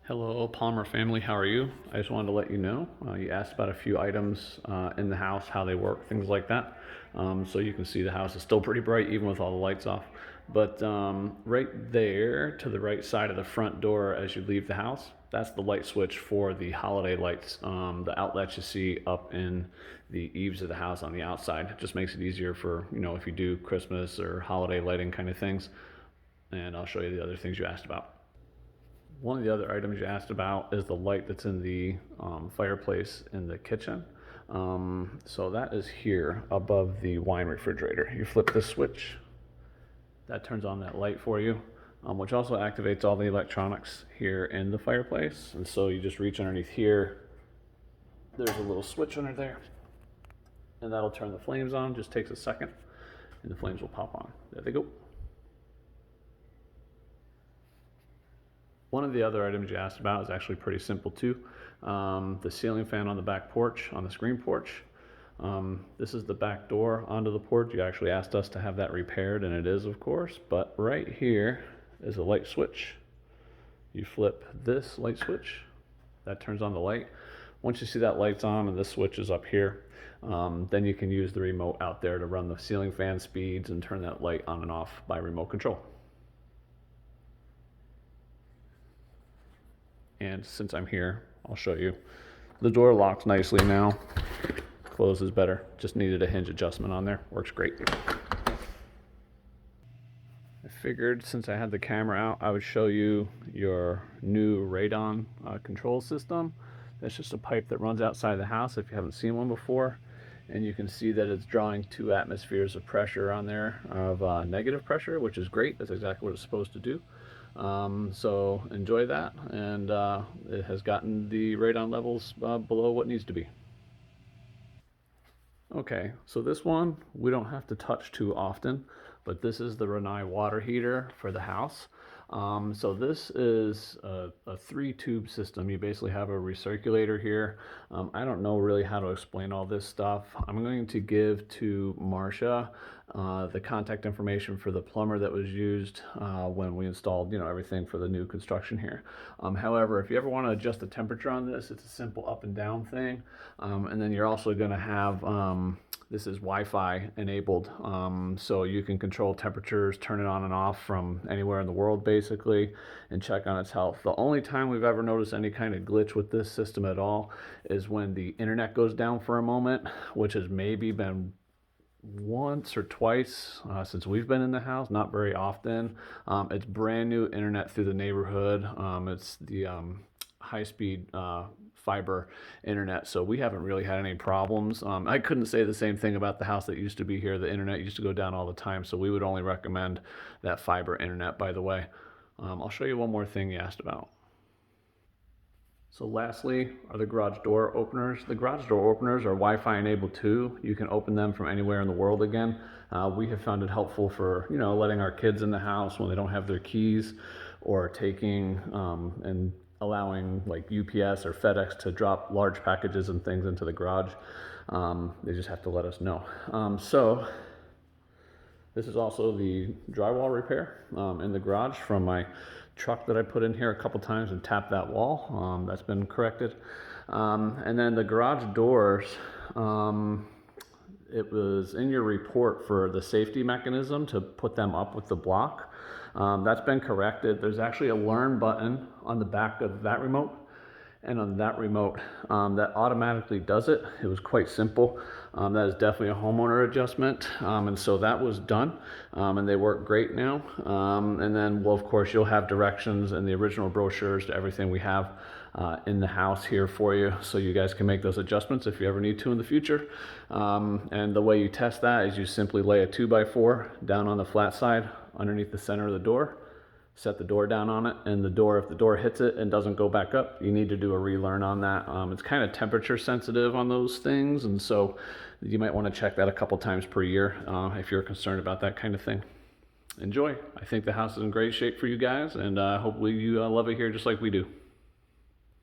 Hello, Palmer family. How are you? I just wanted to let you know. You asked about a few items in the house, how they work, things like that. So you can see the house is still pretty bright, even with all the lights off. But right there to the right side of the front door as you leave the house, that's the light switch for the holiday lights. The outlets you see up in the eaves of the house on the outside. It just makes it easier for, if you do Christmas or holiday lighting kind of things. And I'll show you the other things you asked about. One of the other items you asked about is the light that's in the fireplace in the kitchen. So that is here above the wine refrigerator. You flip this switch, that turns on that light for you, which also activates all the electronics here in the fireplace. And so you just reach underneath here. There's a little switch under there, and that'll turn the flames on. Just takes a second, and the flames will pop on. There they go. One of the other items you asked about is actually pretty simple too. The ceiling fan on the back porch, on the screen porch. This is the back door onto the porch. You actually asked us to have that repaired, and it is, of course. But right here is a light switch. You flip this light switch, that turns on the light. Once you see that light's on and this switch is up here, then you can use the remote out there to run the ceiling fan speeds and turn that light on and off by remote control. And since I'm here, I'll show you. The door locks nicely now. Closes better. Just needed a hinge adjustment on there. Works great. I figured since I had the camera out, I would show you your new radon control system. That's just a pipe that runs outside the house if you haven't seen one before. And you can see that it's drawing 2 atmospheres of pressure on there, of negative pressure, which is great. That's exactly what it's supposed to do. So enjoy that, and it has gotten the radon levels below what needs to be. Okay, so this one we don't have to touch too often, but this is the Rinnai water heater for the house. So this is a 3-tube system. You basically have a recirculator here. I don't know really how to explain all this stuff. I'm going to give to Marcia the contact information for the plumber that was used when we installed, everything for the new construction here. However, if you ever want to adjust the temperature on this, it's a simple up and down thing. And then you're also going to have this is Wi-Fi enabled, so you can control temperatures, turn it on and off from anywhere in the world basically, and check on its health. The only time we've ever noticed any kind of glitch with this system at all is when the internet goes down for a moment, which has maybe been once or twice since we've been in the house, not very often. It's brand new internet through the neighborhood. It's the high-speed fiber internet, so we haven't really had any problems. I couldn't say the same thing about the house that used to be here. The internet used to go down all the time, so we would only recommend that fiber internet, by the way. I'll show you one more thing you asked about. So lastly are the garage door openers. The garage door openers are Wi-Fi enabled too. You can open them from anywhere in the world again. We have found it helpful for, letting our kids in the house when they don't have their keys, or taking and allowing like UPS or FedEx to drop large packages and things into the garage. They just have to let us know. So this is also the drywall repair in the garage from my truck that I put in here a couple times and tapped that wall. That's been corrected. And then the garage doors, it was in your report for the safety mechanism to put them up with the block. That's been corrected. There's actually a learn button on the back of that remote, and on that remote that automatically does it. It was quite simple. That is definitely a homeowner adjustment, and so that was done, and they work great now. And then, well, of course, you'll have directions and the original brochures to everything we have in the house here for you, so you guys can make those adjustments if you ever need to in the future. And the way you test that is you simply lay a 2x4 down on the flat side underneath the center of the door, set the door down on it, and the door, if the door hits it and doesn't go back up, you need to do a relearn on that. It's kind of temperature sensitive on those things, and so you might want to check that a couple times per year if you're concerned about that kind of thing. Enjoy. I think the house is in great shape for you guys, and hopefully you love it here just like we do.